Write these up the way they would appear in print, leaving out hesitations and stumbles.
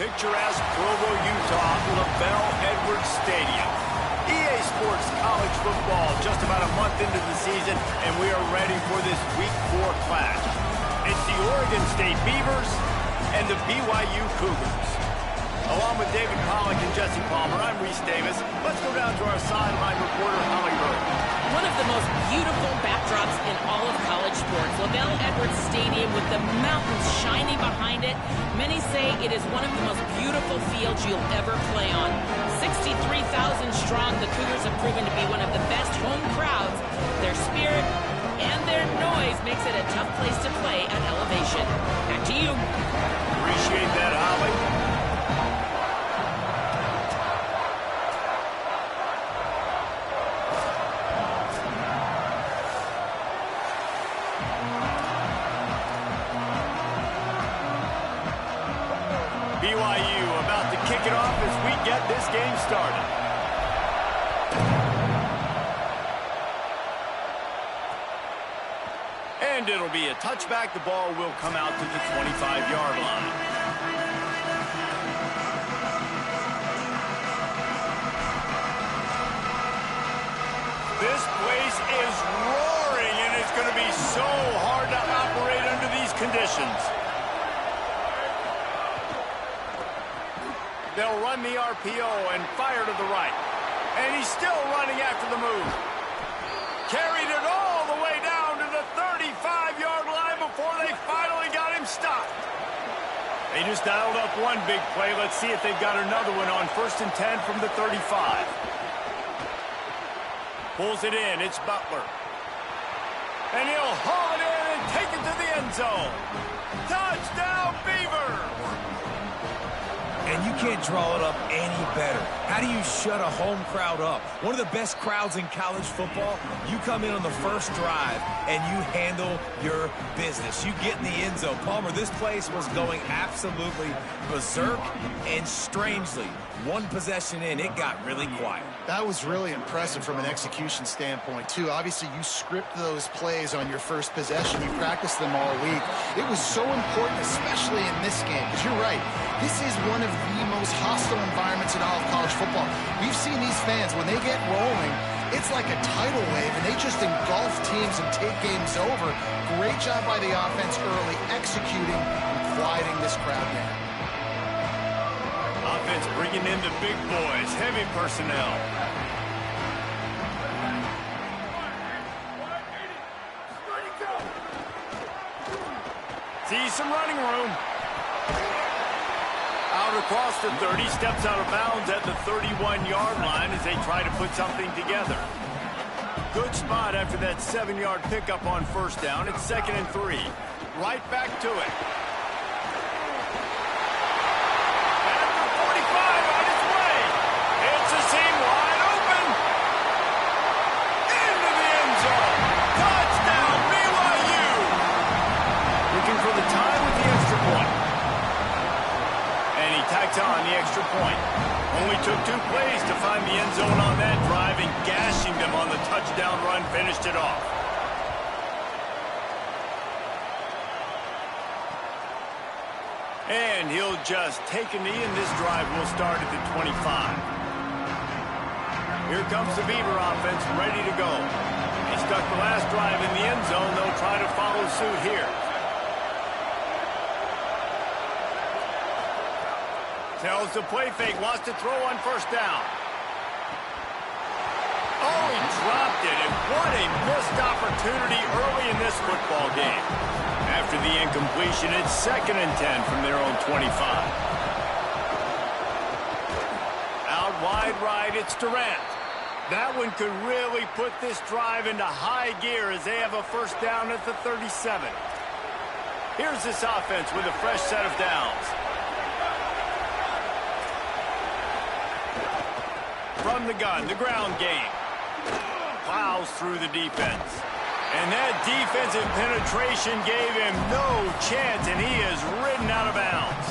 picturesque Provo, Utah, LaBelle Edwards Stadium. EA Sports College Football just about a month into the season, and we are ready for this Week 4 clash. It's the Oregon State Beavers and the BYU Cougars. Along with David Pollack and Jesse Palmer, I'm Reese Davis. Let's go down to our sideline reporter, Holly Rowe. One of the most beautiful backdrops in all of college sports. LaBelle Edwards Stadium with the mountains shining behind it. Many say it is one of the most beautiful fields you'll ever play on. 63,000 strong, the Cougars have proven to be one of the best home crowds. Their spirit and their noise makes it a tough place to play at elevation. Back to you. Appreciate that, Holly. BYU about to kick it off as we get this game started. And it'll be a touchback. The ball will come out to the 25-yard line. This place is roaring, and it's going to be so hard to operate under these conditions. They'll run the RPO and fire to the right. And he's still running after the move. Carried it all the way down to the 35-yard line before they finally got him stopped. They just dialed up one big play. Let's see if they've got another one on 1st and 10 from the 35. Pulls it in. It's Butler. And he'll haul it in and take it to the end zone. Touchdown, Beavers! And you can't draw it up any better. How do you shut a home crowd up? One of the best crowds in college football. You come in on the first drive and you handle your business. You get in the end zone. Palmer, this place was going absolutely berserk, and strangely, one possession in, it got really quiet. That was really impressive from an execution standpoint, too. Obviously, you script those plays on your first possession. You practice them all week. It was so important, especially in this game, because you're right. This is one of the most hostile environments in all of college football. We've seen these fans, when they get rolling, it's like a tidal wave, and they just engulf teams and take games over. Great job by the offense early, executing and quieting this crowd down. Offense bringing in the big boys, heavy personnel. See some running room. Out across the 30, steps out of bounds at the 31-yard line as they try to put something together. Good spot after that 7-yard pickup on 1st down. It's 2nd and 3. Right back to it. On the extra point. Only took 2 plays to find the end zone on that drive, and gashing them on the touchdown run finished it off. And he'll just take a knee, and this drive will start at the 25. Here comes the Beaver offense ready to go. They stuck the last drive in the end zone. They'll try to follow suit here. Tells the play fake, wants to throw on 1st down. Oh, he dropped it, and what a missed opportunity early in this football game. After the incompletion, it's 2nd and 10 from their own 25. Out wide right, it's Durant. That one could really put this drive into high gear as they have a 1st down at the 37. Here's this offense with a fresh set of downs. From the gun, the ground game. Plows through the defense. And that defensive penetration gave him no chance, and he is ridden out of bounds.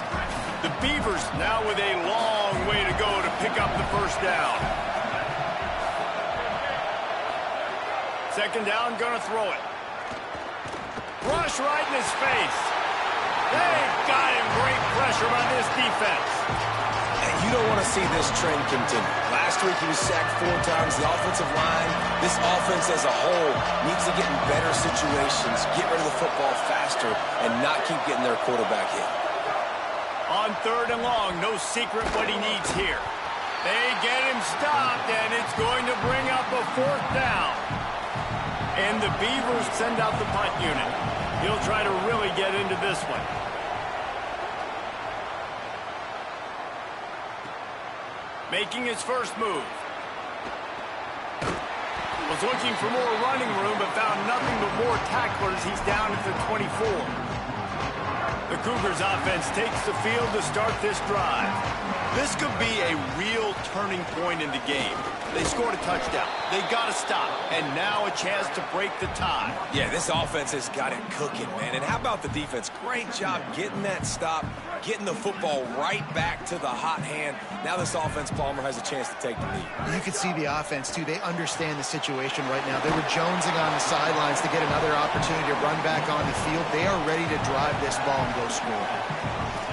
The Beavers now with a long way to go to pick up the 1st down. 2nd down, gonna throw it. Rush right in his face. They've got him. Great pressure by this defense. And you don't want to see this trend continue. Last week he was sacked 4 times. The offensive line, this offense as a whole, needs to get in better situations, get rid of the football faster, and not keep getting their quarterback hit. On 3rd and long, no secret what he needs here. They get him stopped, and it's going to bring up a 4th down. And the Beavers send out the punt unit. He'll try to really get into this one. Making his first move. Was looking for more running room, but found nothing but more tacklers. He's down at the 24. The Cougars offense takes the field to start this drive. This could be a real turning point in the game. They scored a touchdown. They got to stop. And now a chance to break the tie. Yeah, this offense has got it cooking, man. And how about the defense? Great job getting that stop, getting the football right back to the hot hand. Now this offense, Palmer, has a chance to take the lead. You can see the offense, too. They understand the situation right now. They were jonesing on the sidelines to get another opportunity to run back on the field. They are ready to drive this ball and go score.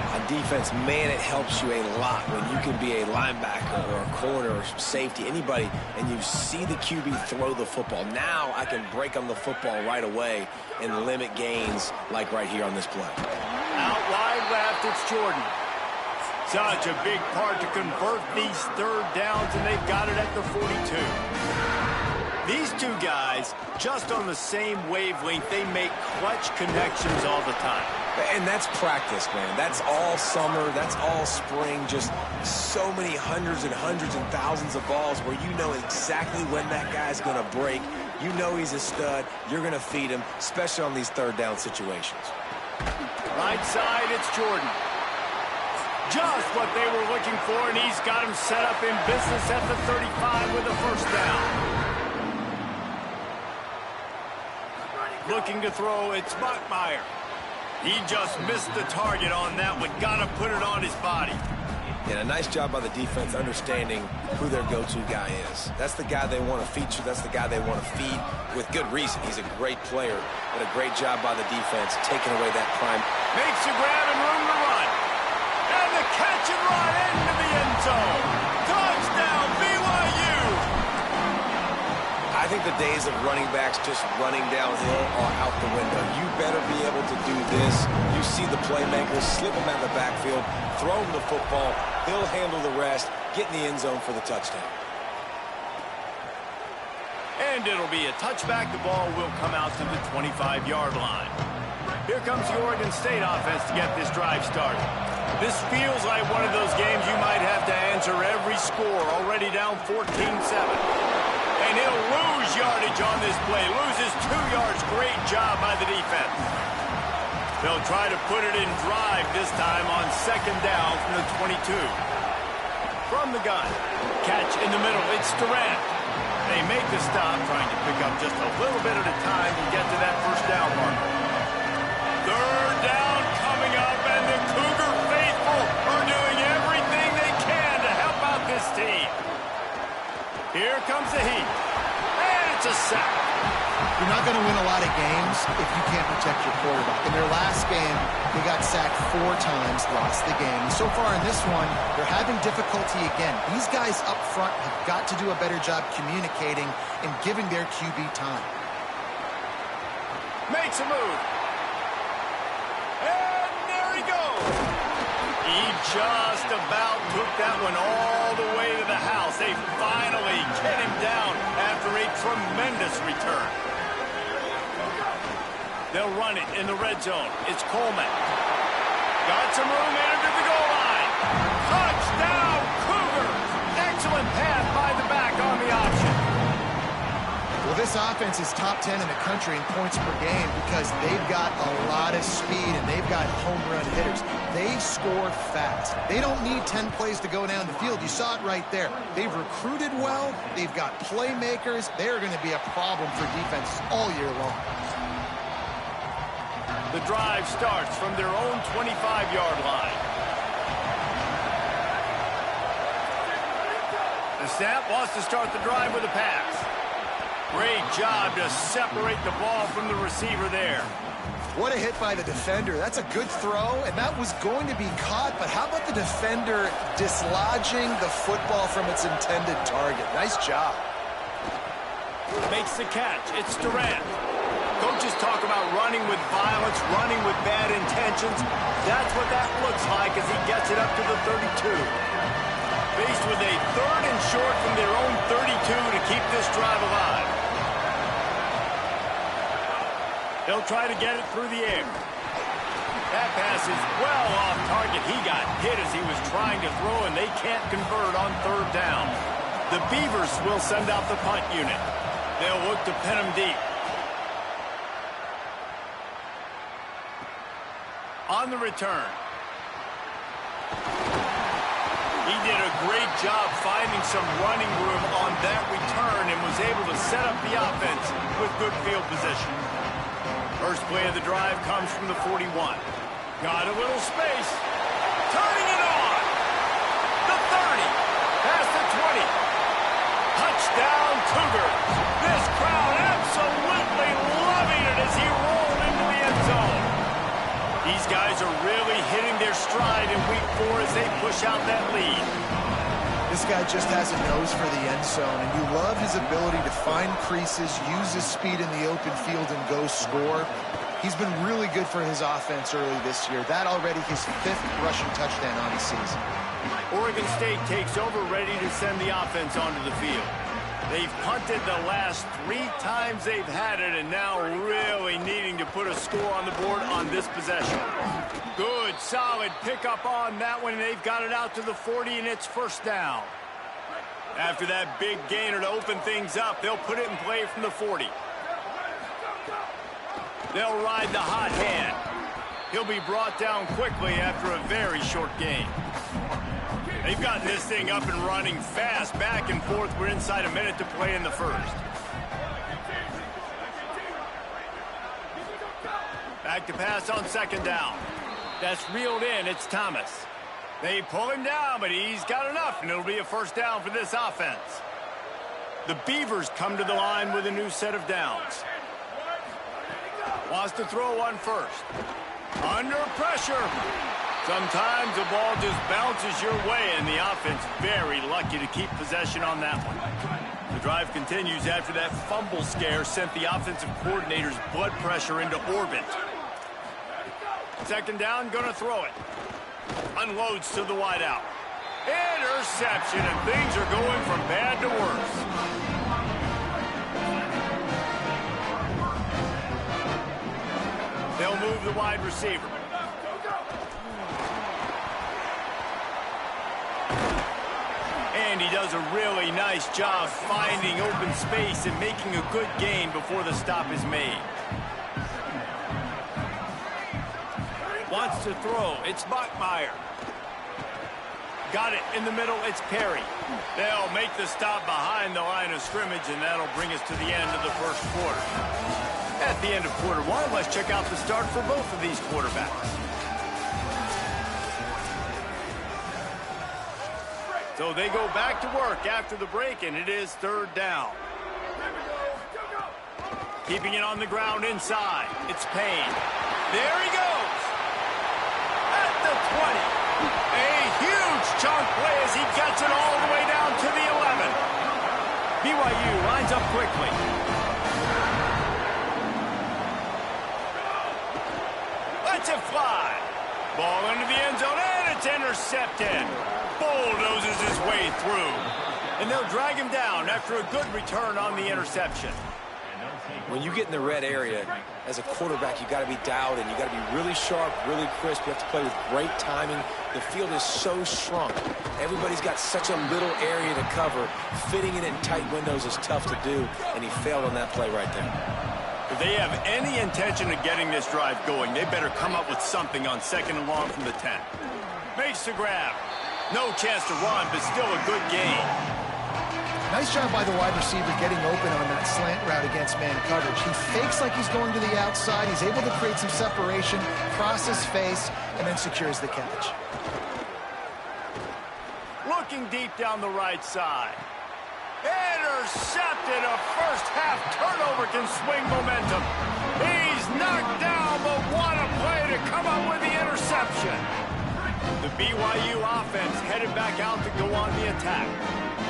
On defense, man, it helps you a lot when you can be a linebacker or a corner or safety, anybody, and you see the QB throw the football. Now I can break on the football right away and limit gains like right here on this play. Out wide left, it's Jordan. Such a big part to convert these 3rd downs, and they've got it at the 42. These two guys, just on the same wavelength, they make clutch connections all the time. And that's practice, man. That's all summer. That's all spring. Just so many hundreds and thousands of balls where you know exactly when that guy's going to break. You know he's a stud. You're going to feed him, especially on these 3rd down situations. Right side, it's Jordan. Just what they were looking for, and he's got him set up in business at the 35 with a 1st down. Looking to throw, it's Mockmeyer. He just missed the target on that one. Got to put it on his body. And a nice job by the defense understanding who their go-to guy is. That's the guy they want to feature. That's the guy they want to feed with good reason. He's a great player, but a great job by the defense taking away that prime. Makes a grab and room to run. And the catch and run into the end zone. Touchdown, BYU. I think the days of running backs just running downhill are out the window. You better be able to do this. You see the playmakers, slip him out of the backfield, throw him the football. He'll handle the rest, get in the end zone for the touchdown. And it'll be a touchback. The ball will come out to the 25-yard line. Here comes the Oregon State offense to get this drive started. This feels like one of those games you might have to answer every score. Already down 14-7. And he'll lose yardage on this play. Loses 2 yards. Great job by the defense. They'll try to put it in drive this time on 2nd down from the 22. From the gun. Catch in the middle. It's Durant. They make the stop, trying to pick up just a little bit at a time to get to that 1st down marker. 3rd down coming up, and the Cougar faithful are doing everything they can to help out this team. Here comes the heat. And it's a sack. You're not going to win a lot of games if you can't protect your quarterback. In their last game, they got sacked 4 times, lost the game. And so far in this one, they're having difficulty again. These guys up front have got to do a better job communicating and giving their QB time. Makes a move. And there he goes. He just about took that one all the way to the house. They finally get him down after a tremendous return. They'll run it in the red zone. It's Coleman. Got some room into the goal line. Touchdown, Cougars. Excellent pass by the back on the option. Well, this offense is top 10 in the country in points per game because they've got a lot of speed and they've got home run hitters. They score fast. They don't need 10 plays to go down the field. You saw it right there. They've recruited well. They've got playmakers. They're going to be a problem for defenses all year long. The drive starts from their own 25-yard line. The snap wants to start the drive with a pass. Great job to separate the ball from the receiver there. What a hit by the defender. That's a good throw, and that was going to be caught, but how about the defender dislodging the football from its intended target? Nice job. Makes the catch. It's Durant. Coaches talk about running with violence, running with bad intentions. That's what that looks like as he gets it up to the 32. Faced with a 3rd and short from their own 32 to keep this drive alive. He'll try to get it through the air. That pass is well off target. He got hit as he was trying to throw, and they can't convert on 3rd down. The Beavers will send out the punt unit. They'll look to pin him deep. On the return. He did a great job finding some running room on that return and was able to set up the offense with good field position. First play of the drive comes from the 41. Got a little space. Turning it on. The 30. Past the 20. Touchdown Cougars. This crowd absolutely loving it as he rolled into the end zone. These guys are really hitting their stride in week 4 as they push out that lead. This guy just has a nose for the end zone, and you love his ability to find creases, use his speed in the open field, and go score. He's been really good for his offense early this year. That already his 5th rushing touchdown on the season. Oregon State takes over, ready to send the offense onto the field. They've punted the last 3 times they've had it, and now really needing to put a score on the board on this possession. Good, solid pickup on that one, and they've got it out to the 40, and it's 1st down. After that big gainer to open things up, they'll put it in play from the 40. They'll ride the hot hand. He'll be brought down quickly after a very short gain. They've gotten this thing up and running fast, back and forth. We're inside a minute to play in the 1st. Back to pass on 2nd down. That's reeled in. It's Thomas. They pull him down, but he's got enough, and it'll be a 1st down for this offense. The Beavers come to the line with a new set of downs. Wants to throw one first. Under pressure. Sometimes the ball just bounces your way, and the offense very lucky to keep possession on that one. The drive continues after that fumble scare sent the offensive coordinator's blood pressure into orbit. 2nd down, gonna throw it. Unloads to the wideout. Interception, and things are going from bad to worse. They'll move the wide receiver. And he does a really nice job finding open space and making a good gain before the stop is made. Wants to throw. It's Bachmeier. Got it in the middle. It's Perry. They'll make the stop behind the line of scrimmage, and that'll bring us to the end of the 1st quarter. At the end of quarter 1, let's check out the start for both of these quarterbacks. So they go back to work after the break, and it is 3rd down. Keeping it on the ground inside. It's Payne. There he goes. At the 20. A huge chunk play as he gets it all the way down to the 11. BYU lines up quickly. Lets it fly. Ball into the end zone, and it's intercepted. Bulldozes his way through. And they'll drag him down after a good return on the interception. When you get in the red area, as a quarterback, you got to be dialed in. You got to be really sharp, really crisp. You have to play with great timing. The field is so shrunk. Everybody's got such a little area to cover. Fitting it in tight windows is tough to do, and he failed on that play right there. If they have any intention of getting this drive going, they better come up with something on 2nd and long from the 10. Makes the grab. No chance to run, but still a good gain. Nice job by the wide receiver getting open on that slant route against man coverage. He fakes like he's going to the outside. He's able to create some separation, cross his face, and then secures the catch. Looking deep down the right side. Intercepted. A 1st half turnover can swing momentum. He's knocked down down, but what a play to come up with the interception. The BYU offense headed back out to go on the attack.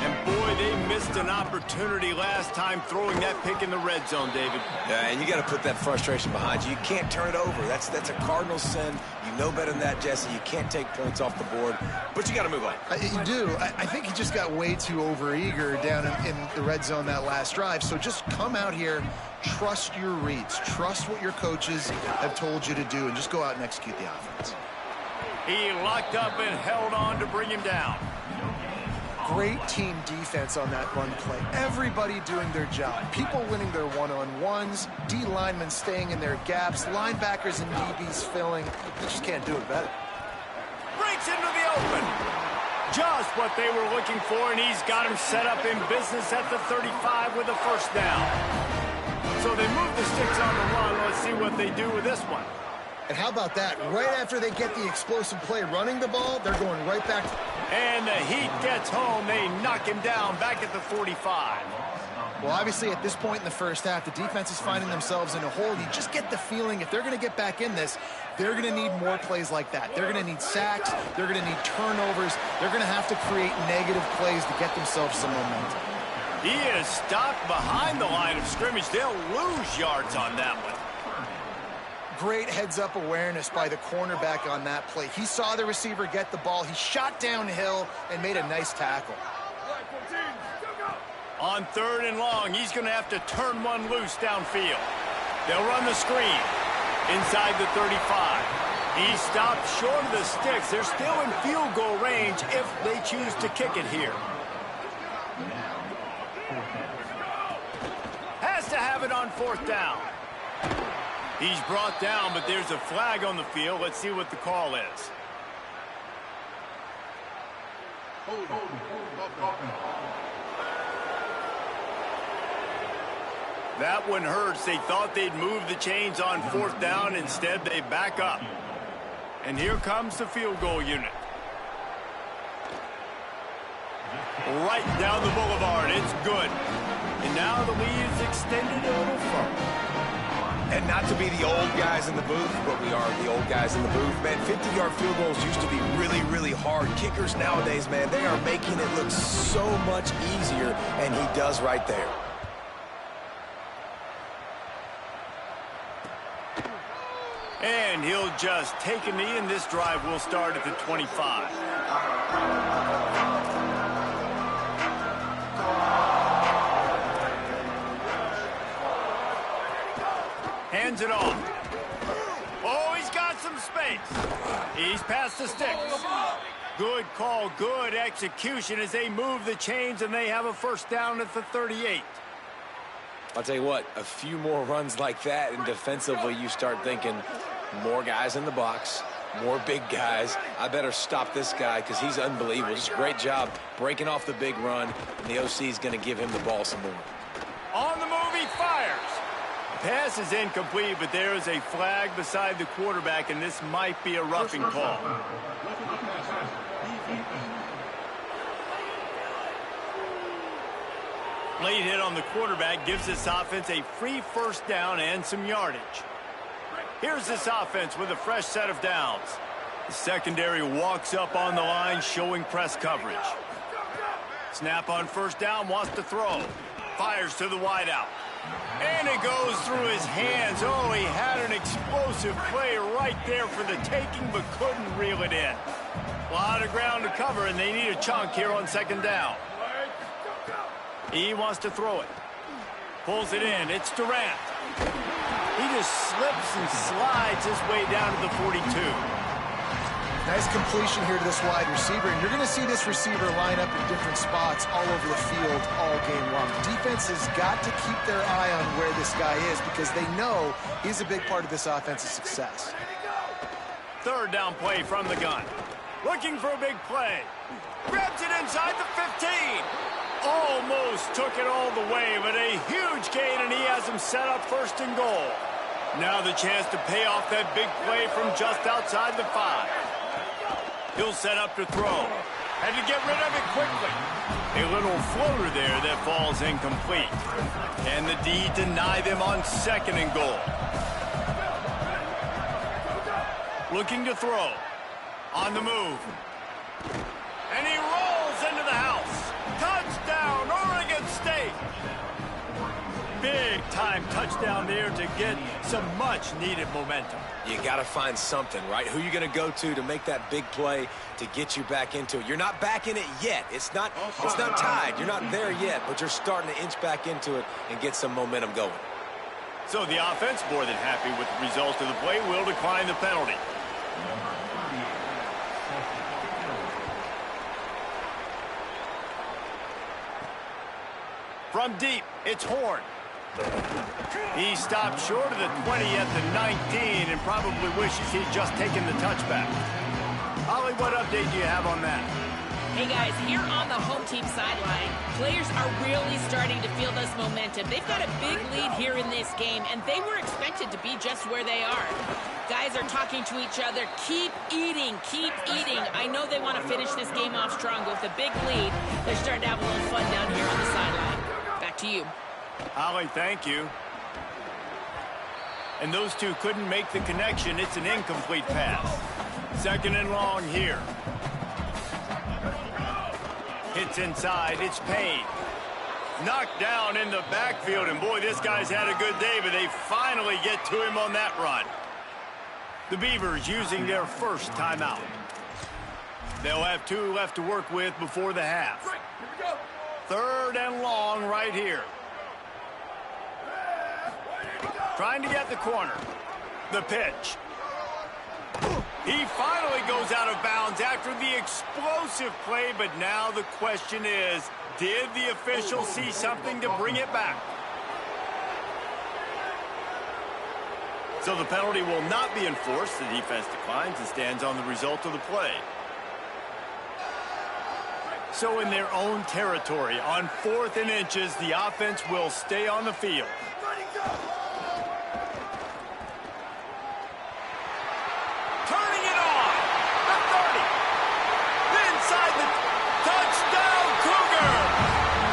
And boy, they missed an opportunity last time throwing that pick in the red zone, David. Yeah, and you got to put that frustration behind you. You can't turn it over. That's a cardinal sin. You know better than that, Jesse. You can't take points off the board, but you got to move on. You do. I think he just got way too overeager down in the red zone that last drive. So just come out here, trust your reads, trust what your coaches have told you to do, and just go out and execute the offense. He locked up and held on to bring him down. Great team defense on that run play. Everybody doing their job. People winning their one-on-ones, D linemen staying in their gaps, linebackers and DBs filling. You just can't do it better. Breaks into the open. Just what they were looking for, and he's got him set up in business at the 35 with a first down. So they move the sticks on the run. Let's see what they do with this one. And how about that? Right after they get the explosive play running the ball, they're going right back. And the heat gets home. They knock him down back at the 45. Well, obviously, at this point in the first half, the defense is finding themselves in a hole. You just get the feeling if they're going to get back in this, they're going to need more plays like that. They're going to need sacks. They're going to need turnovers. They're going to have to create negative plays to get themselves some momentum. He is stopped behind the line of scrimmage. They'll lose yards on that one. Great heads-up awareness by the cornerback on that play. He saw the receiver get the ball. He shot downhill and made a nice tackle. On 3rd and long, he's going to have to turn one loose downfield. They'll run the screen inside the 35. He stopped short of the sticks. They're still in field goal range if they choose to kick it here. Has to have it on 4th down. He's brought down, but there's a flag on the field. Let's see what the call is. That one hurts. They thought they'd move the chains on 4th down. Instead, they back up. And here comes the field goal unit. Right down the boulevard. It's good. And now the lead is extended a little further. And not to be the old guys in the booth, but we are the old guys in the booth, man. 50-yard field goals used to be really, really hard. Kickers nowadays, man, they are making it look so much easier, and he does right there. And he'll just take a knee, and this drive will start at the 25. Hands it off. Oh, he's got some space. He's past the sticks. Good call, good execution as they move the chains, and they have a first down at the 38. I'll tell you what, a few more runs like that, and defensively you start thinking more guys in the box, more big guys. I better stop this guy because he's unbelievable. Just a great job breaking off the big run, and the OC is going to give him the ball some more. On the move, he fires. Pass is incomplete, but there is a flag beside the quarterback, and this might be a roughing call. Late hit on the quarterback gives this offense a free first down and some yardage. Here's this offense with a fresh set of downs. The secondary walks up on the line, showing press coverage. Snap on first down, wants to throw. Fires to the wideout. And it goes through his hands. Oh, he had an explosive play right there for the taking, but couldn't reel it in. A lot of ground to cover, and they need a chunk here on second down. He wants to throw it. Pulls it in. It's Durant. He just slips and slides his way down to the 42. Nice completion here to this wide receiver, and you're going to see this receiver line up in different spots all over the field all game long. The defense has got to keep their eye on where this guy is because they know he's a big part of this offense's success. Third down play from the gun. Looking for a big play. Grabs it inside the 15. Almost took it all the way, but a huge gain, and he has him set up first and goal. Now the chance to pay off that big play from just outside the 5. He'll set up to throw. Had to get rid of it quickly. A little floater there that falls incomplete. And the D deny them on second and goal. Looking to throw. On the move. And he rolls into the house. Touchdown, Oregon State. Big-time touchdown there to get some much-needed momentum. You got to find something, right? Who you going to go to make that big play to get you back into it? You're not back in it yet. It's not tied. You're not there yet, but you're starting to inch back into it and get some momentum going. So the offense, more than happy with the result of the play, will decline the penalty. From deep, it's Horn. He stopped short of the 20 at the 19 and probably wishes he'd just taken the touchback. Holly, what update do you have on that? Hey guys, here on the home team sideline, players are really starting to feel this momentum. They've got a big lead here in this game, and they were expected to be just where they are. Guys are talking to each other, keep eating, keep eating. I know they want to finish this game off strong, but with a big lead, they're starting to have a little fun down here on the sideline. Back to you. Holly, thank you. And those two couldn't make the connection. It's an incomplete pass. Second and long here. Hits inside. It's Payne. Knocked down in the backfield. And boy, this guy's had a good day, but they finally get to him on that run. The Beavers using their first timeout. They'll have 2 left to work with before the half. Third and long right here. Trying to get the corner. The pitch. He finally goes out of bounds after the explosive play, but now the question is, did the official see something to bring it back? So the penalty will not be enforced. The defense declines and stands on the result of the play. So in their own territory, on 4th and inches, the offense will stay on the field. Turning it on. The 30. Inside the touchdown Cougar.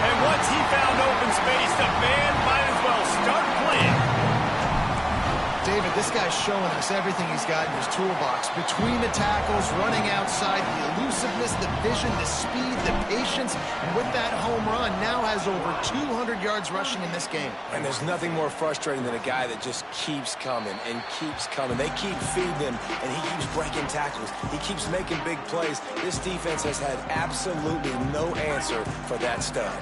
And once he found open space, the band might as well start playing. David, this guy's showing us everything he's got in his toolbox. Between the tackles, running outside, the elusiveness, the vision, the speed, the patience. And with that home run, now has over 200 yards rushing in this game. And there's nothing more frustrating than a guy that just keeps coming and keeps coming. They keep feeding him, and he keeps breaking tackles. He keeps making big plays. This defense has had absolutely no answer for that stud.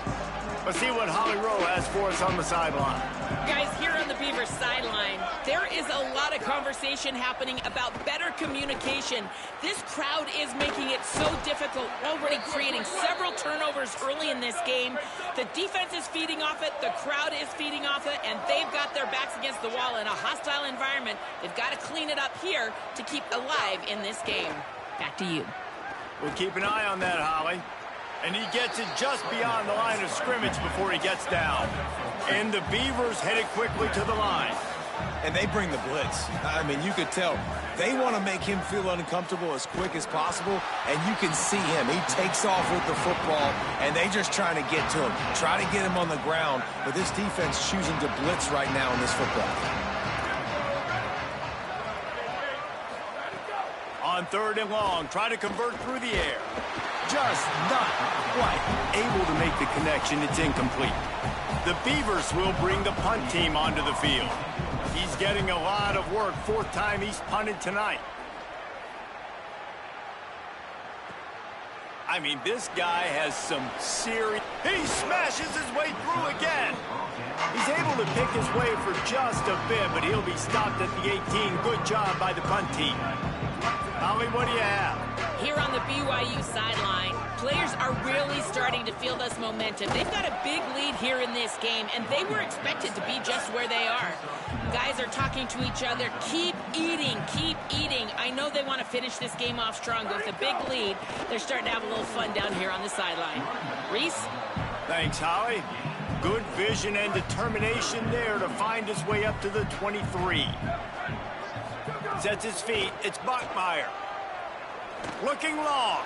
Let's see what Holly Rowe has for us on the sideline. Guys, here on the Beavers sideline, there is a lot of conversation happening about better communication. This crowd is making it so difficult, already creating several turnovers early in this game. The defense is feeding off it, the crowd is feeding off it, and they've got their backs against the wall in a hostile environment. They've got to clean it up here to keep alive in this game. Back to you. We'll keep an eye on that, Holly. And he gets it just beyond the line of scrimmage before he gets down. And the Beavers headed quickly to the line. And they bring the blitz. I mean, you could tell. They want to make him feel uncomfortable as quick as possible, and you can see him. He takes off with the football, and they just trying to get to him, try to get him on the ground, but this defense choosing to blitz right now in this football. On 3rd and long, try to convert through the air. Just not quite able to make the connection. It's incomplete. The Beavers will bring the punt team onto the field. He's getting a lot of work. 4th time he's punted tonight. I mean, this guy has some serious... He smashes his way through again. He's able to pick his way for just a bit, but he'll be stopped at the 18. Good job by the punt team. Holly, what do you have? Here on the BYU sideline, players are really starting to feel this momentum. They've got a big lead here in this game, and they were expected to be just where they are. Guys are talking to each other, keep eating, keep eating. I know they want to finish this game off strong, but with a big lead, they're starting to have a little fun down here on the sideline. Reese? Thanks, Holly. Good vision and determination there to find his way up to the 23. Sets his feet. It's Bachmeier. Looking long.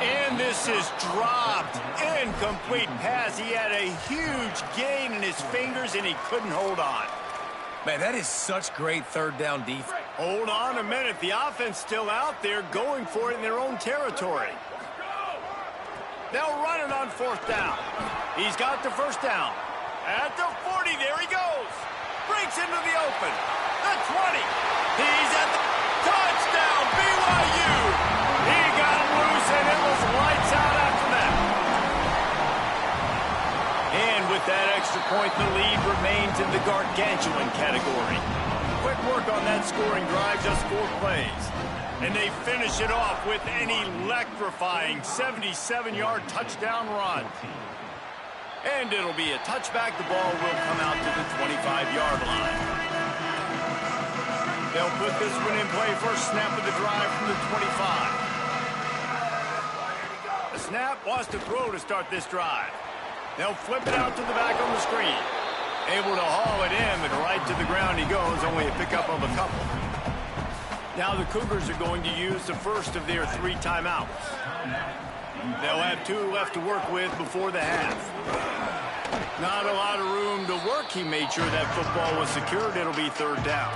And this is dropped. Incomplete pass. He had a huge gain in his fingers, and he couldn't hold on. Man, that is such great 3rd down defense. Hold on a minute. The offense still out there going for it in their own territory. They'll run it on 4th down. He's got the 1st down. At the 40, there he goes. Breaks into the open. The 20. He's at the touchdown, BYU. He got loose, and it was lights out after that. And with that extra point, the lead remains in the gargantuan category. Quick work on that scoring drive, just 4 plays. And they finish it off with an electrifying 77-yard touchdown run. And it'll be a touchback. The ball will come out to the 25-yard line. They'll put this one in play. First snap of the drive from the 25. The snap wants to throw to start this drive. They'll flip it out to the back on the screen. Able to haul it in, but right to the ground he goes. Only a pickup of a couple. Now the Cougars are going to use the first of their 3 timeouts. They'll have 2 left to work with before the half. Not a lot of room to work. He made sure that football was secured. It'll be 3rd down.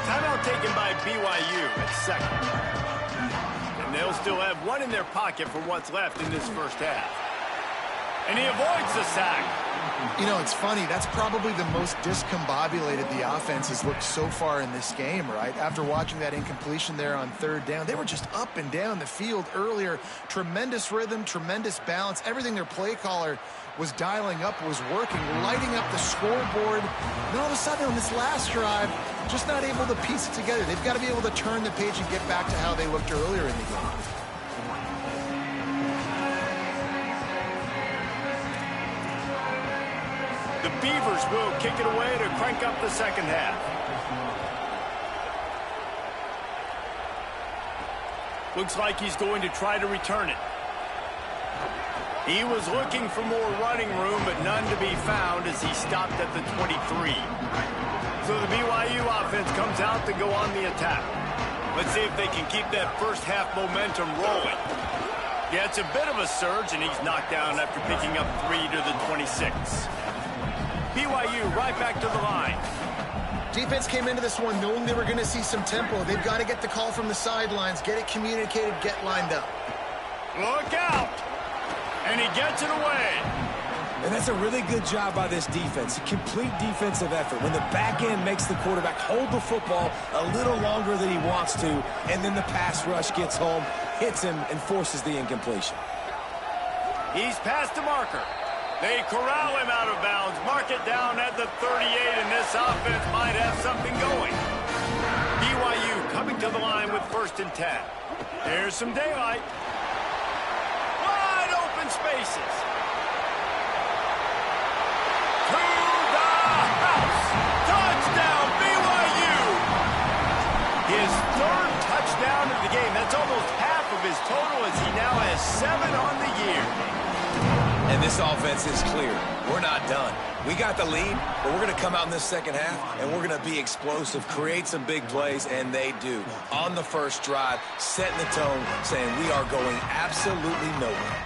Timeout taken by BYU at 2nd. And they'll still have 1 in their pocket for what's left in this first half. And he avoids the sack. You know, it's funny. That's probably the most discombobulated the offense has looked so far in this game, right? After watching that incompletion there on 3rd down, they were just up and down the field earlier. Tremendous rhythm, tremendous balance. Everything their play caller was dialing up was working, lighting up the scoreboard. And all of a sudden on this last drive, just not able to piece it together. They've got to be able to turn the page and get back to how they looked earlier in the game. The Beavers will kick it away to crank up the second half. Looks like he's going to try to return it. He was looking for more running room, but none to be found as he stopped at the 23. So the BYU offense comes out to go on the attack. Let's see if they can keep that first half momentum rolling. Gets a bit of a surge, and he's knocked down after picking up 3 to the 26. BYU right back to the line. Defense came into this one knowing they were going to see some tempo. They've got to get the call from the sidelines, get it communicated, get lined up. Look out! And he gets it away. And that's a really good job by this defense. A complete defensive effort. When the back end makes the quarterback hold the football a little longer than he wants to, and then the pass rush gets home, hits him, and forces the incompletion. He's past the marker. They corral him out of bounds, mark it down at the 38, and this offense might have something going. BYU coming to the line with 1st and 10. There's some daylight. Wide open spaces. To the house. Touchdown, BYU. His 3rd touchdown of the game. That's almost half of his total as he now has 7 on the year. And this offense is clear. We're not done. We got the lead, but we're going to come out in this second half, and we're going to be explosive, create some big plays, and they do. On the first drive, setting the tone, saying we are going absolutely nowhere.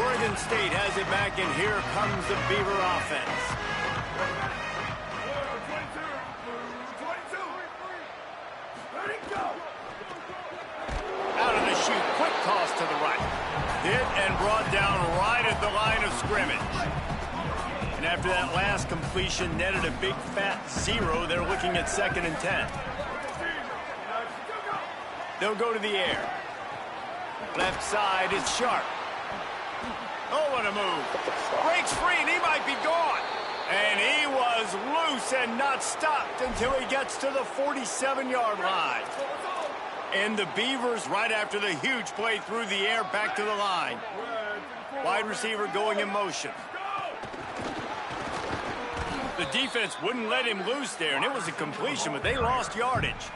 Oregon State has it back, and here comes the Beaver offense. Out of the chute, quick toss to the right. Hit and brought down right at the line of scrimmage. And after that last completion netted a big fat 0, they're looking at 2nd and 10. They'll go to the air. Left side is Sharp. Oh, what a move. Breaks free, and he might be gone. And he was loose and not stopped until he gets to the 47-yard line. And the Beavers, right after the huge play through the air, back to the line. Wide receiver going in motion. The defense wouldn't let him loose there, and it was a completion, but they lost yardage.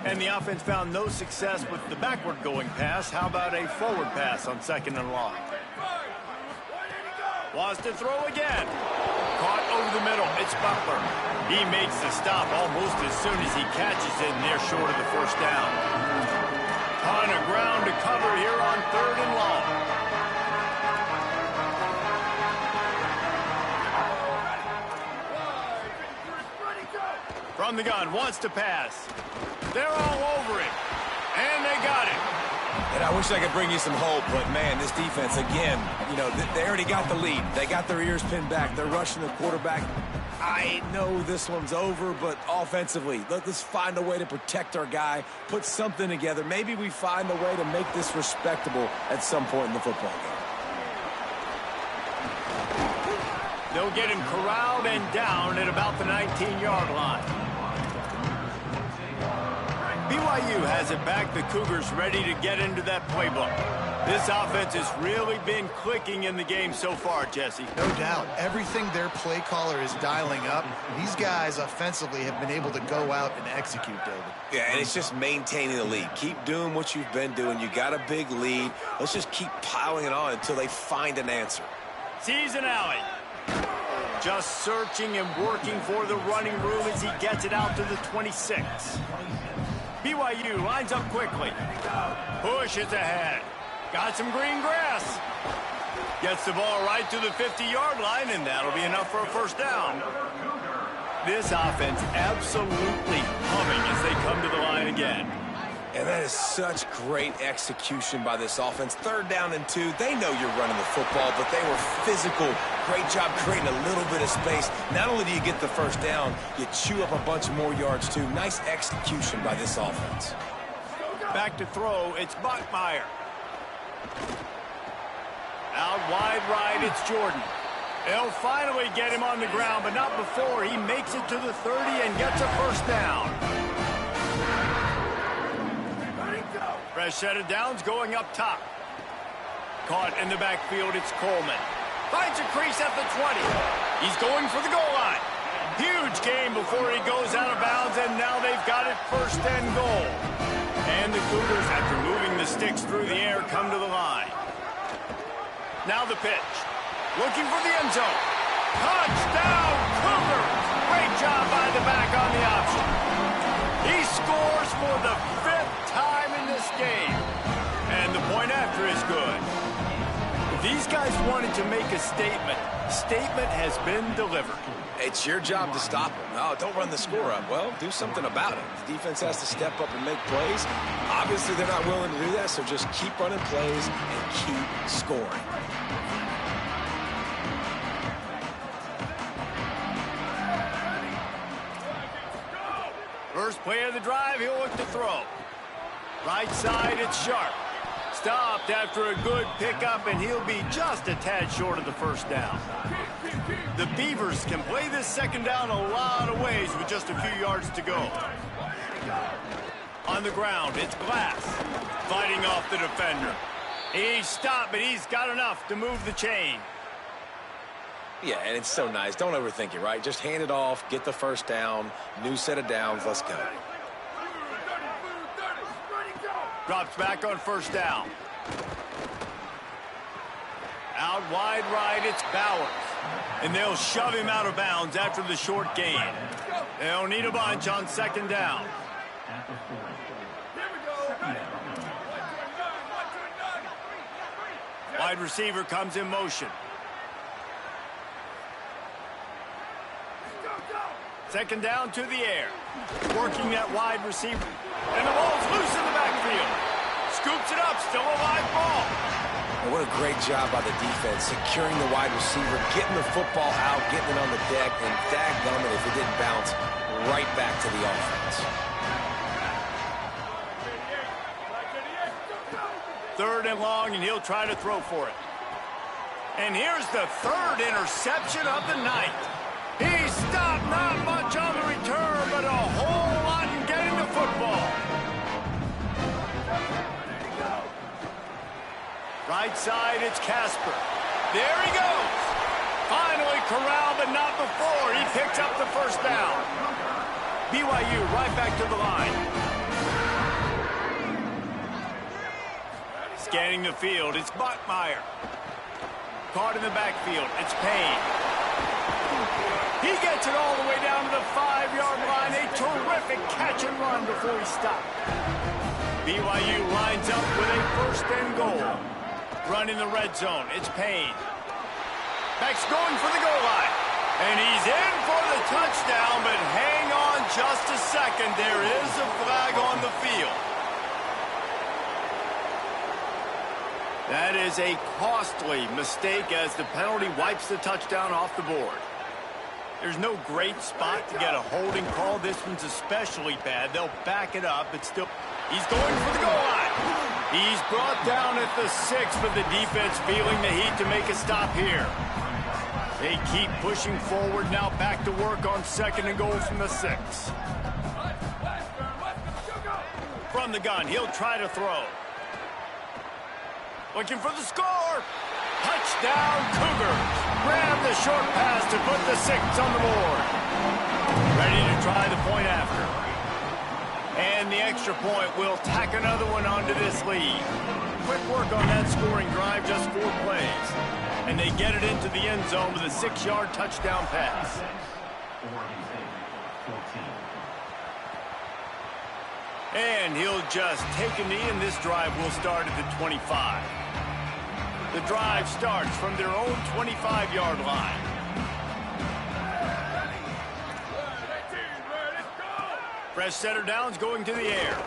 And the offense found no success with the backward going pass. How about a forward pass on 2nd and long? Wants to throw again. Caught over the middle. It's Butler. He makes the stop almost as soon as he catches it, and they're short of the 1st down. Ton of ground to cover here on 3rd and long. From the gun, wants to pass. They're all over it. And they got it. And I wish I could bring you some hope, but, man, this defense, again, you know, they already got the lead. They got their ears pinned back. They're rushing the quarterback. I know this one's over, but offensively, let's find a way to protect our guy, put something together. Maybe we find a way to make this respectable at some point in the football game. They'll get him corralled and down at about the 19-yard line. BYU has it back. The Cougars ready to get into that playbook. This offense has really been clicking in the game so far, Jesse. No doubt. Everything their play caller is dialing up, these guys offensively have been able to go out and execute, David. Yeah, and it's just maintaining the lead. Keep doing what you've been doing. You got a big lead. Let's just keep piling it on until they find an answer. Season alley. Just searching and working for the running room as he gets it out to the 26. BYU lines up quickly. Pushes ahead. Got some green grass. Gets the ball right to the 50-yard line, and that'll be enough for a first down. This offense absolutely humming as they come to the line again. And that is such great execution by this offense. 3rd down and 2. They know you're running the football, but they were physical. Great job creating a little bit of space. Not only do you get the first down, you chew up a bunch more yards, too. Nice execution by this offense. Back to throw, it's Bachmeier. Out wide right, it's Jordan. They'll finally get him on the ground, but not before he makes it to the 30 and gets a first down. Fresh set of downs going up top. Caught in the backfield, it's Coleman. Finds a crease at the 20. He's going for the goal line. Huge game before he goes out of bounds, and now they've got it 1st and goal. And the Cougars, after moving the sticks through the air, come to the line. Now the pitch. Looking for the end zone. Touchdown, Cougars! Great job by the back on the option. He scores for the 5th time in this game. And the point after is good. These guys wanted to make a statement. Statement has been delivered. It's your job to stop them. No, don't run the score up. Well, do something about it. The defense has to step up and make plays. Obviously, they're not willing to do that, so just keep running plays and keep scoring. First play of the drive, he'll look to throw. Right side, it's Sharp. Stopped after a good pickup, and he'll be just a tad short of the first down. The Beavers can play this 2nd down a lot of ways with just a few yards to go. On the ground, it's Glass. Fighting off the defender. He stopped, but he's got enough to move the chain. Yeah, and it's so nice. Don't overthink it, right? Just hand it off, get the first down, new set of downs, let's go. Drops back on 1st down. Out wide right, it's Bowers. And they'll shove him out of bounds after the short gain. They'll need a bunch on 2nd down. Wide receiver comes in motion. 2nd down to the air. Working that wide receiver. And the ball's loose in the backfield. Scoops it up, still a live ball. And what a great job by the defense, securing the wide receiver, getting the football out, getting it on the deck, and dadgummit if it didn't bounce, right back to the offense. 3rd and long, and he'll try to throw for it. And here's the 3rd interception of the night. He stopped, not much on the return, but a whole lot in getting the football. Right side, it's Casper. There he goes. Finally corralled, but not before. He picks up the first down. BYU right back to the line. Scanning the field, it's Bachmeier. Caught in the backfield, it's Payne. He gets it all the way down to the 5-yard line. A terrific catch and run before he stopped. BYU lines up with a 1st and goal. Run in the red zone. It's Payne. Back's going for the goal line. And he's in for the touchdown, but hang on just a second. There is a flag on the field. That is a costly mistake as the penalty wipes the touchdown off the board. There's no great spot to get a holding call. This one's especially bad. They'll back it up, but still, he's going for the goal line. He's brought down at the 6, but the defense feeling the heat to make a stop here. They keep pushing forward now, back to work on 2nd and goal from the 6. From the gun, he'll try to throw. Looking for the score. Touchdown, Cougars. Grab the short pass to put the 6 on the board. Ready to try the point after. And the extra point will tack another one onto this lead. Quick work on that scoring drive, just 4 plays. And they get it into the end zone with a 6-yard touchdown pass. And he'll just take a knee, and this drive will start at the 25. The drive starts from their own 25-yard line. Fresh setter downs going to the air.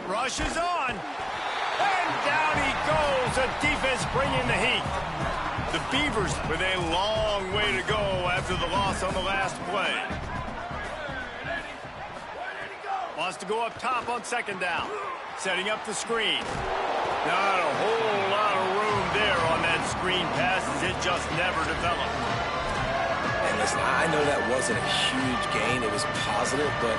Rush is on. And down he goes. The defense bringing the heat. The Beavers with a long way to go after the loss on the last play. Wants to go up top on 2nd down. Setting up the screen. Not a whole lot of room there on that screen pass as it just never developed. And listen, I know that wasn't a huge gain. It was positive, but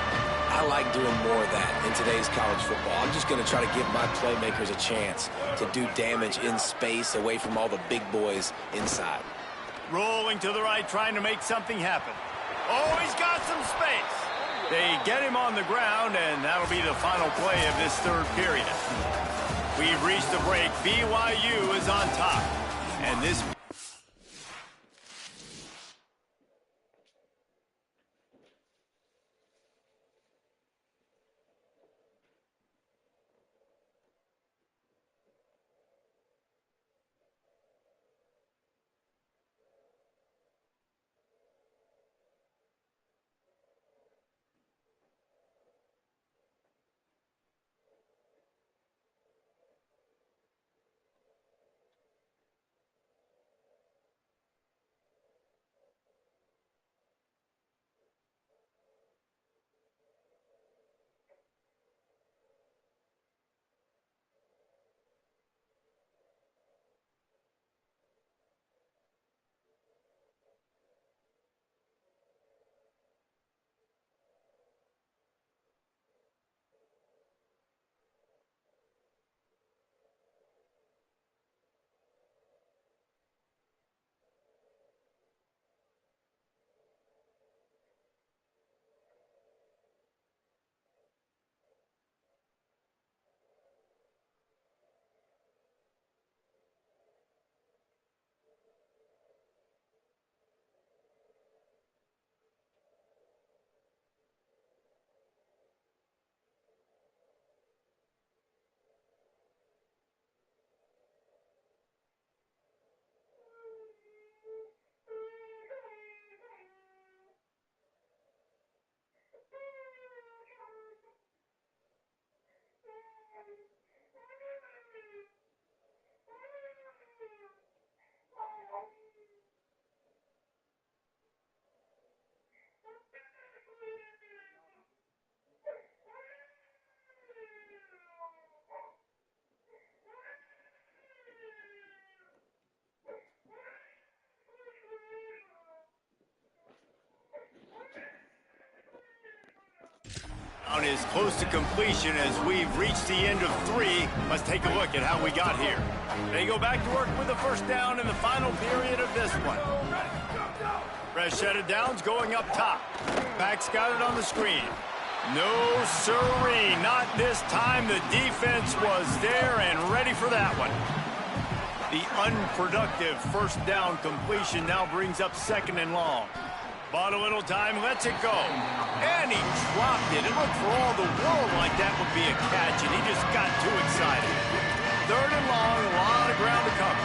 I like doing more of that in today's college football. I'm just going to try to give my playmakers a chance to do damage in space away from all the big boys inside. Rolling to the right, trying to make something happen. Oh, he's got some space. They get him on the ground, and that'll be the final play of this 3rd period. We've reached the break. BYU is on top. And this... is close to completion as we've reached the end of 3. Let's take a look at how we got here. They go back to work with a 1st down in the final period of this one. Fresh set of downs going up top. Back's got it on the screen. No siree, not this time. The defense was there and ready for that one. The unproductive 1st down completion now brings up 2nd and long. Bought a little time, lets it go. And he dropped it. It looked for all the world like that would be a catch, and he just got too excited. 3rd and long, a lot of ground to cover.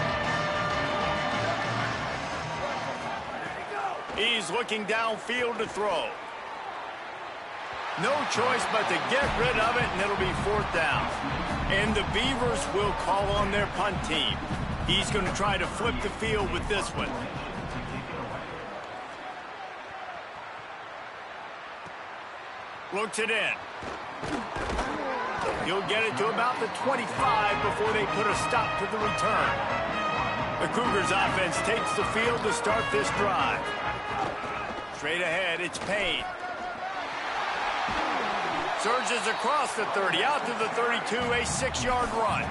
He's looking downfield to throw. No choice but to get rid of it, and it'll be 4th down. And the Beavers will call on their punt team. He's going to try to flip the field with this one. Looks it in. He'll get it to about the 25 before they put a stop to the return. The Cougars offense takes the field to start this drive. Straight ahead, it's Payne. Surges across the 30, out to the 32, a 6-yard run.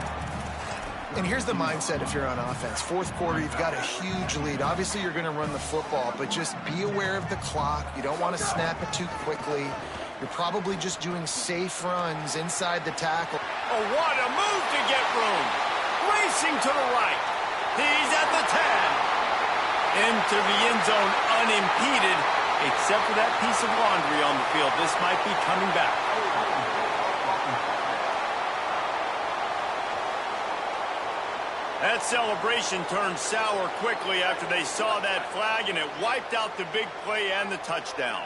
And here's the mindset if you're on offense. 4th quarter, you've got a huge lead. Obviously, you're going to run the football, but just be aware of the clock. You don't want to snap it too quickly. You're probably just doing safe runs inside the tackle. Oh, what a move to get room. Racing to the right. He's at the 10. Into the end zone unimpeded, except for that piece of laundry on the field. This might be coming back. That celebration turned sour quickly after they saw that flag, and it wiped out the big play and the touchdown.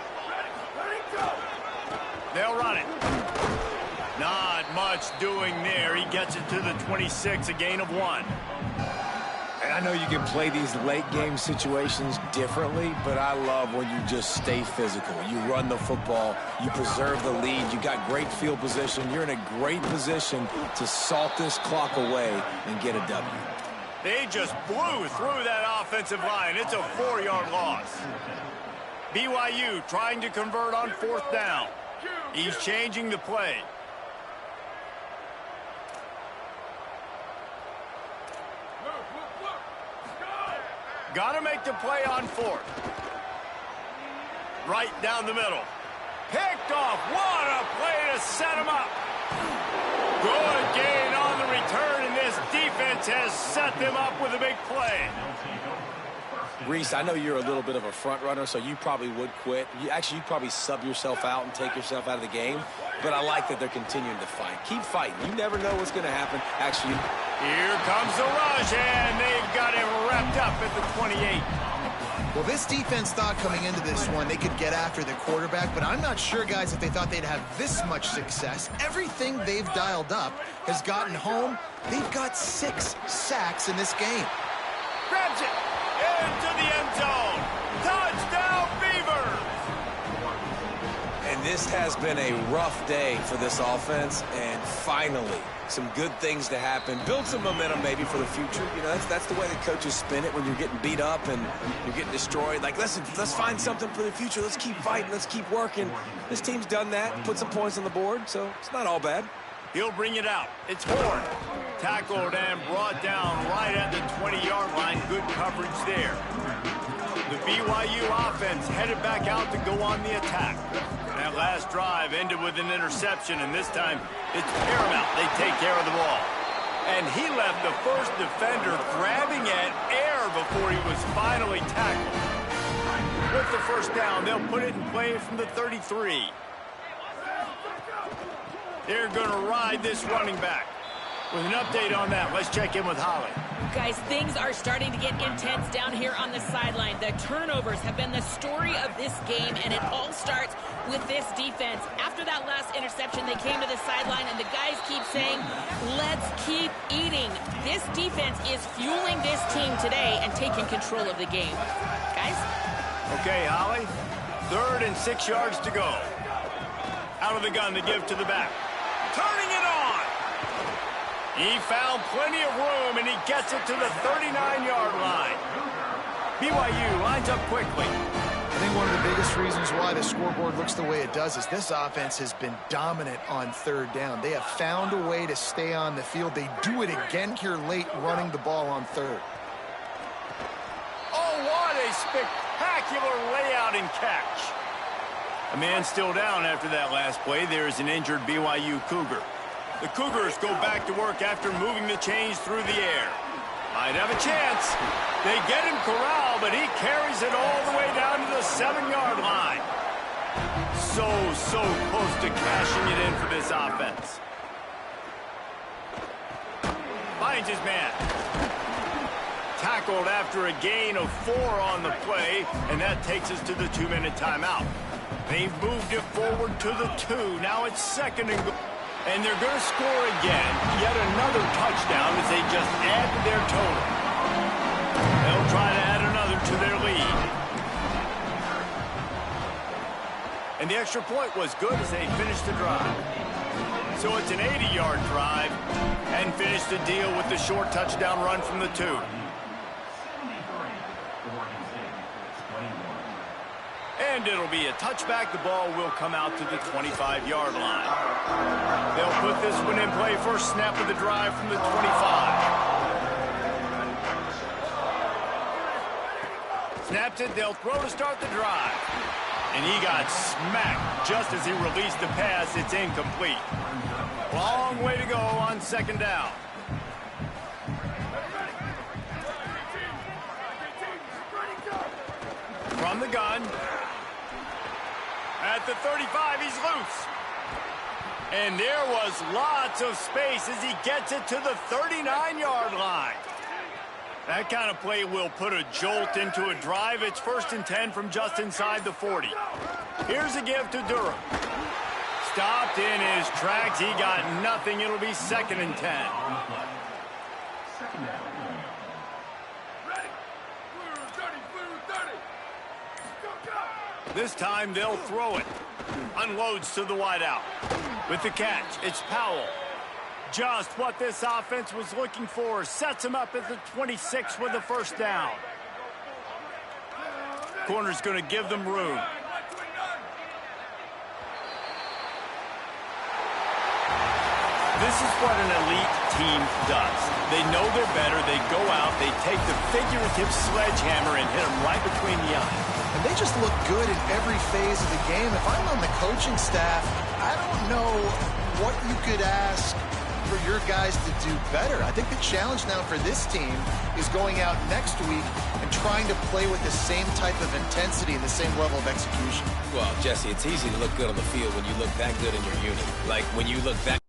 They'll run it. Not much doing there. He gets it to the 26, a gain of 1. And I know you can play these late-game situations differently, but I love when you just stay physical. You run the football. You preserve the lead. You got great field position. You're in a great position to salt this clock away and get a W. They just blew through that offensive line. It's a 4-yard loss. BYU trying to convert on 4th down. He's changing the play. Got to make the play on 4th. Right down the middle. Picked off. What a play to set him up. Good gain on the return, and this defense has set them up with a big play. Reese, I know you're a little bit of a front runner, so you probably would quit. You'd probably sub yourself out and take yourself out of the game. But I like that they're continuing to fight. Keep fighting. You never know what's going to happen. Actually, here comes the rush, and they've got him wrapped up at the 28. Well, this defense thought coming into this one they could get after the quarterback, but I'm not sure, guys, if they thought they'd have this much success. Everything they've dialed up has gotten home. They've got 6 sacks in this game. Grabs it into the end zone. Touchdown, Beavers! and this has been a rough day for this offense, and finally some good things to happen. Build some momentum maybe for the future. You know, that's the way the coaches spin it when you're getting beat up and you're getting destroyed. Like, listen, let's find something for the future. Let's keep fighting. Let's keep working. This team's done that, put some points on the board, so it's not all bad. He'll bring it out. It's Horn. Tackled and brought down right at the 20-yard line. Good coverage there. The BYU offense headed back out to go on the attack. That last drive ended with an interception, and this time it's paramount they take care of the ball. And he left the first defender grabbing at air before he was finally tackled. With the first down, they'll put it in play from the 33. They're going to ride this running back. With an update on that, let's check in with Holly. Guys, things are starting to get intense down here on the sideline. The turnovers have been the story of this game, and it all starts with this defense. After that last interception, they came to the sideline, and the guys keep saying, let's keep eating. This defense is fueling this team today and taking control of the game. Guys? Okay, Holly. 3rd and 6 yards to go. Out of the gun to give to the back. Turning it on. He found plenty of room, and he gets it to the 39-yard line. BYU lines up quickly. I think one of the biggest reasons why the scoreboard looks the way it does is this offense has been dominant on 3rd down. They have found a way to stay on the field. They do it again here late, running the ball on 3rd. Oh, what a spectacular layout and catch. A man still down after that last play. There is an injured BYU Cougar. The Cougars go back to work after moving the chains through the air. Might have a chance. They get him corralled, but he carries it all the way down to the 7-yard line. So close to cashing it in for this offense. Finds his man. Tackled after a gain of 4 on the play, and that takes us to the 2-minute timeout. They've moved it forward to the 2. Now it's 2nd and goal. And they're going to score again. Yet another touchdown as they just add to their total. They'll try to add another to their lead. And the extra point was good as they finished the drive. So it's an 80-yard drive and finished the deal with the short touchdown run from the 2. And it'll be a touchback. The ball will come out to the 25-yard line. They'll put this one in play. First snap of the drive from the 25. Snapped it. They'll throw to start the drive. And he got smacked just as he released the pass. It's incomplete. Long way to go on 2nd down. From the gun. At the 35, he's loose. And there was lots of space as he gets it to the 39-yard line. That kind of play will put a jolt into a drive. It's 1st and 10 from just inside the 40. Here's a give to Durham. Stopped in his tracks. He got nothing. It'll be 2nd and 10. This time they'll throw it. Unloads to the wideout. With the catch, it's Powell. Just what this offense was looking for. Sets him up at the 26 with the 1st down. Corner's going to give them room. This is what an elite team does. They know they're better. They go out. They take the figurative sledgehammer and hit them right between the eyes. And they just look good in every phase of the game. If I'm on the coaching staff, I don't know what you could ask for your guys to do better. I think the challenge now for this team is going out next week and trying to play with the same type of intensity and the same level of execution. Well, Jesse, it's easy to look good on the field when you look that good in your unit. Like when you look that